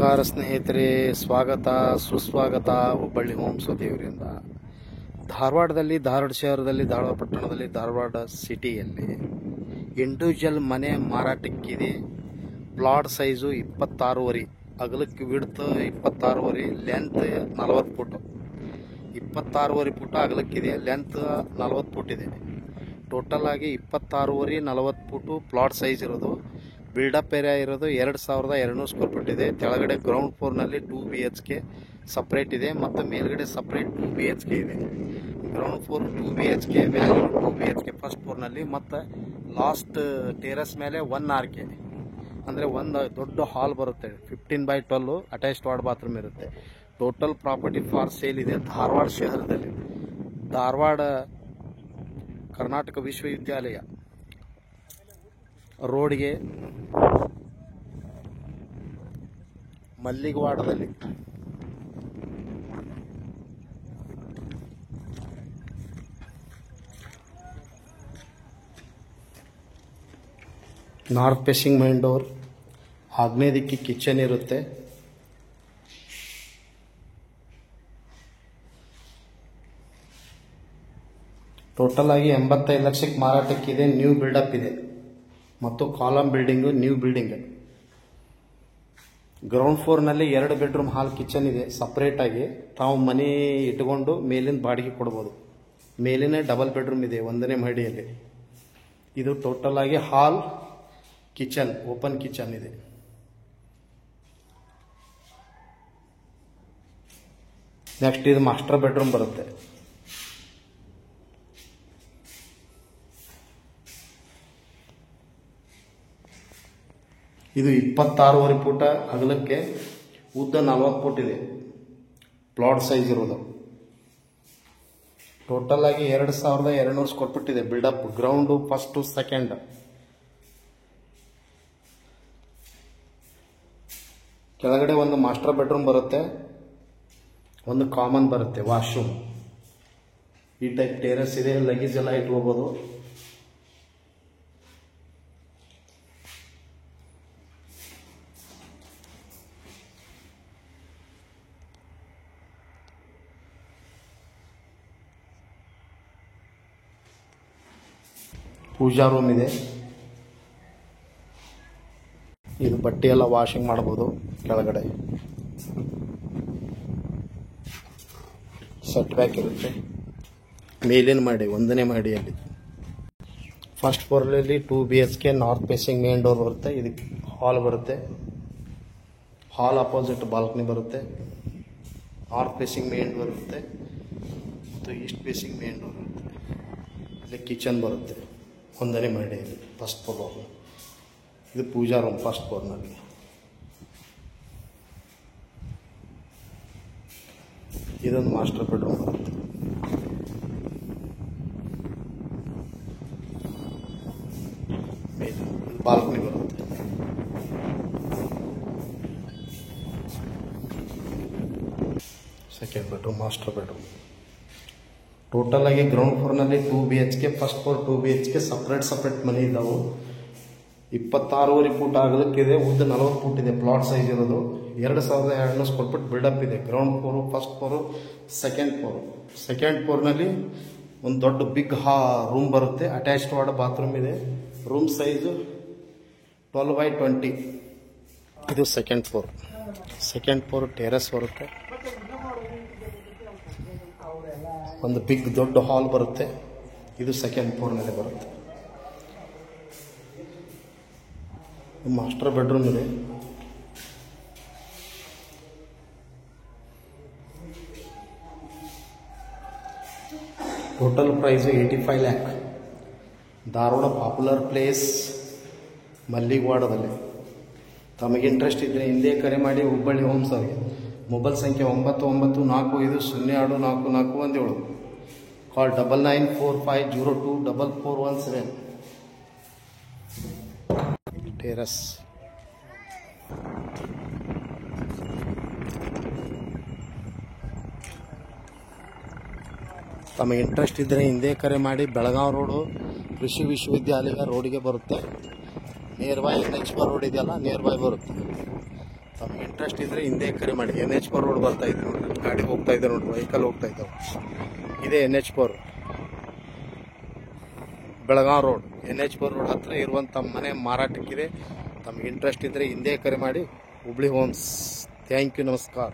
ನಮಸ್ಕಾರ ಸ್ನೇಹಿತರೆ, ಸ್ವಾಗತ ಸುಸ್ವಾಗತ ಹುಬ್ಬಳ್ಳಿ ಹೋಮ್ಸ್ ದೇವರಿಂದ. ಧಾರವಾಡ ಶಹರದಲ್ಲಿ, ಧಾರವಾಡ ಪಟ್ಟಣದಲ್ಲಿ, ಧಾರವಾಡ ಸಿಟಿಯಲ್ಲಿ ಇಂಡಿವಿಜುವಲ್ ಮನೆ ಮಾರಾಟಕ್ಕಿದೆ. ಪ್ಲಾಟ್ ಸೈಜು 26 ಅಗಲಕ್ಕೆ ವಿಡ್ತ್ 26, ಲೆಂತ್ 40 ಫುಟ್. 26 ಫುಟ್ ಅಗಲಕ್ಕಿದೆ, ಲೆಂತ್ 40 ಫುಟ್ ಇದೆ. ಟೋಟಲ್ ಆಗಿ 26, 40 ಫುಟ್ ಪ್ಲಾಟ್ ಸೈಜ್ ಇರೋದು. ಬಿಲ್ಡಪ್ ಏರಿಯಾ ಇರೋದು 2200 ಸ್ಕ್ವೇರ್ ಫೀಟ್ ಇದೆ. ಕೆಳಗಡೆ ಗ್ರೌಂಡ್ ಫ್ಲೋರ್ನಲ್ಲಿ 2 BHK ಸಪ್ರೇಟ್ ಇದೆ ಮತ್ತು ಮೇಲ್ಗಡೆ ಸಪ್ರೇಟ್ 2 BHK ಇದೆ. ಗ್ರೌಂಡ್ ಫ್ಲೋರ್ 2 BHK, ಮೇಲೆ 2 BHK ಫಸ್ಟ್ ಫ್ಲೋರ್ನಲ್ಲಿ, ಮತ್ತು ಲಾಸ್ಟ್ ಟೆರೆಸ್ ಮೇಲೆ 1 RK ಅಂದರೆ ಒಂದು ದೊಡ್ಡ ಹಾಲ್ ಬರುತ್ತೆ. 15x12 ಅಟ್ಯಾಚ್ಡ್ ವಾರ್ಡ್ ಬಾತ್ರೂಮ್ ಇರುತ್ತೆ. ಟೋಟಲ್ ಪ್ರಾಪರ್ಟಿ ಫಾರ್ ಸೇಲ್ ಇದೆ ಧಾರವಾಡ ಶಹರದಲ್ಲಿ. ಧಾರವಾಡ ಕರ್ನಾಟಕ ವಿಶ್ವವಿದ್ಯಾಲಯ ರೋಡ್ಗೆ ಮಲ್ಲಿಗವಾಡದಲ್ಲಿ. ನಾರ್ತ್ ಫೇಸಿಂಗ್ ಮೈನ್ ಡೋರ್, ಆಗ್ನೇಯ ದಿಕ್ಕಿ ಕಿಚನ್ ಇರುತ್ತೆ. ಟೋಟಲ್ ಆಗಿ 85 ಲಕ್ಷಕ್ಕೆ ಮಾರಾಟಕ್ಕಿದೆ. ನ್ಯೂ ಬಿಲ್ಡಪ್ ಇದೆ ಮತ್ತು column building, new building. Ground ಫ್ಲೋರ್ನಲ್ಲಿ 2 ಬೆಡ್ರೂಮ್ ಹಾಲ್ ಕಿಚನ್ ಇದೆ. ಸಪ್ರೇಟಾಗಿ ತಾವು ಮನೆ ಇಟ್ಕೊಂಡು ಮೇಲಿನ ಬಾಡಿಗೆ ಕೊಡ್ಬೋದು. ಮೇಲಿನ ಡಬಲ್ ಬೆಡ್ರೂಮ್ ಇದೆ 1ನೇ ಮಹಡಿಯಲ್ಲಿ. ಇದು ಟೋಟಲ್ ಆಗಿ ಹಾಲ್ ಕಿಚನ್, ಓಪನ್ ಕಿಚನ್ ಇದೆ. ನೆಕ್ಸ್ಟ್ ಇದು ಮಾಸ್ಟರ್ ಬೆಡ್ರೂಮ್ ಬರುತ್ತೆ. ಇದು 26 ಫುಟ್ ಅಗಲಕ್ಕೆ, ಉದ್ದ 40 ಫುಟ್ ಇದೆ. ಪ್ಲಾಟ್ ಸೈಜ್ ಇರೋದು. ಟೋಟಲ್ ಆಗಿ 2200 ಸ್ಕ್ವೇರ್ ಫೀಟ್ ಇದೆ. Built up ground first second. ಕೆಳಗಡೆ ಒಂದು ಮಾಸ್ಟರ್ ಬೆಡ್ರೂಮ್ ಬರುತ್ತೆ, ಒಂದು ಕಾಮನ್ ಬರುತ್ತೆ, ವಾಶ್ರೂಮ್. ಈ ಟೈಪ್ ಟೆರೆಸ್ ಇದೆ, ಲಗೇಜ್ ಎಲ್ಲ ಇಟ್ಕೋಬಹುದು. ಪೂಜಾ ರೂಮ್ ಇದೆ. ಇದು ಬಟ್ಟೆ ಎಲ್ಲ ವಾಷಿಂಗ್ ಮಾಡಬಹುದು. ಕೆಳಗಡೆ ಸೆಟ್ ಬ್ಯಾಕ್ ಇರುತ್ತೆ. ಮೇಲಿನ ಮಹಡಿ 1ನೇ ಮಹಡಿಯಲ್ಲಿ. ಫಸ್ಟ್ ಫ್ಲೋರ್ನಲ್ಲಿ 2 BHK north facing main door ಬರುತ್ತೆ. ಇದಕ್ಕೆ ಹಾಲ್ ಬರುತ್ತೆ. ಹಾಲ್ ಅಪೋಸಿಟ್ ಬಾಲ್ಕನಿ ಬರುತ್ತೆ. ನಾರ್ತ್ ಫೇಸಿಂಗ್ ಮೇನ್ ಡೋರ್ ಇರುತ್ತೆ ಮತ್ತು ಈಸ್ಟ್ ಫೇಸಿಂಗ್ ಮೇನ್ ಡೋರ್ ಇರುತ್ತೆ. ಇಲ್ಲಿ ಕಿಚನ್ ಬರುತ್ತೆ 1ನೇ ಮಹಡಿಯಲ್ಲಿ ಫಸ್ಟ್ ಫ್ಲೋರ್. ಇದು ಪೂಜಾ ರೂಮ್ ಫಸ್ಟ್ ಫ್ಲೋರ್ನಲ್ಲಿ. ಇದೊಂದು ಮಾಸ್ಟರ್ ಬೆಡ್ರೂಮ್ ಬರುತ್ತೆ. ಬಾಲ್ಕನಿ ಬರುತ್ತೆ. Second bedroom, master bedroom. Total ಆಗಿ ಗ್ರೌಂಡ್ ಫ್ಲೋರ್ನಲ್ಲಿ 2 BHK, first floor 2 BHK separate ಮನೆ ಇದ್ದಾವೆ. 26 ಫುಟ್ ಅಗಲಕ್ಕಿದೆ, ಉದ್ದ 40 ಫುಟ್ ಇದೆ. ಪ್ಲಾಟ್ ಸೈಜ್ ಇರೋದು. 2200 ಸ್ಕ್ವೇರ್ ಫೀಟ್ ಬಿಲ್ಡಪ್ ಇದೆ. Ground floor, first floor, second floor. Second ಫ್ಲೋರ್ನಲ್ಲಿ ಒಂದು ದೊಡ್ಡ ಬಿಗ್ ರೂಮ್ ಬರುತ್ತೆ. ಅಟ್ಯಾಚ್ಡ್ ವಾರ್ಡ್ ಬಾತ್ರೂಮ್ ಇದೆ. Room size 12x20. ಇದು second floor. Second floor terrace ಬರುತ್ತೆ. ಒಂದು ಬಿಗ್ ದೊಡ್ಡ ಹಾಲ್ ಬರುತ್ತೆ. ಇದು ಸೆಕೆಂಡ್ ಫ್ಲೋರ್ನಲ್ಲಿ ಬರುತ್ತೆ. ಮಾಸ್ಟರ್ ಬೆಡ್ರೂಮ್ ಇದೆ. Total price 85 lakh. Dharwad popular place, ಮಲ್ಲಿಗವಾಡದಲ್ಲಿ. ತಮಗೆ ಇಂಟ್ರೆಸ್ಟ್ ಇದ್ದರೆ ಹಿಂದೆ ಕರೆ ಮಾಡಿ ಹುಬ್ಬಳ್ಳಿ ಹೋಮ್ಸ್ ಅವರಿಗೆ. ಮೊಬೈಲ್ ಸಂಖ್ಯೆ 9945024417. ಕಾಲ್ 9945024417. ಟೆರಸ್. ತಮಗೆ ಇಂಟ್ರೆಸ್ಟ್ ಇದ್ದರೆ ಹಿಂದೆ ಕರೆ ಮಾಡಿ. ಬೆಳಗಾವಿ ರೋಡು ಕೃಷಿ ವಿಶ್ವವಿದ್ಯಾಲಯ ರೋಡಿಗೆ ಬರುತ್ತೆ. ನಿಯರ್ ಬೈ ನೆಕ್ಸ್ಟ್ ರೋಡ್ ಇದೆಯಲ್ಲ, ನಿಯರ್ ಬೈ ಬರುತ್ತೆ. ತಮ್ಗೆ ಇಂಟ್ರೆಸ್ಟ್ ಇದ್ರೆ ಹಿಂದೆ ಕರೆ ಮಾಡಿ. NH4 ರೋಡ್ ಬರ್ತಾ ಇದೆ ನೋಡ್ರಿ, ಗಾಡಿ ಹೋಗ್ತಾ ಇದೆ ನೋಡ್ರಿ, ವೆಹಿಕಲ್ ಹೋಗ್ತಾ ಇದ್ದಾವೆ. ಇದೇ NH4 Belagavi road. NH4 road ಹತ್ರ ಇರುವಂಥ ಮನೆ ಮಾರಾಟಕ್ಕಿದೆ. ತಮ್ಗೆ ಇಂಟ್ರೆಸ್ಟ್ ಇದ್ದರೆ ಹಿಂದೆ ಕರೆ ಮಾಡಿ. ಹುಬ್ಳಿ ಹೋಮ್ಸ್. ಥ್ಯಾಂಕ್ ಯು, ನಮಸ್ಕಾರ.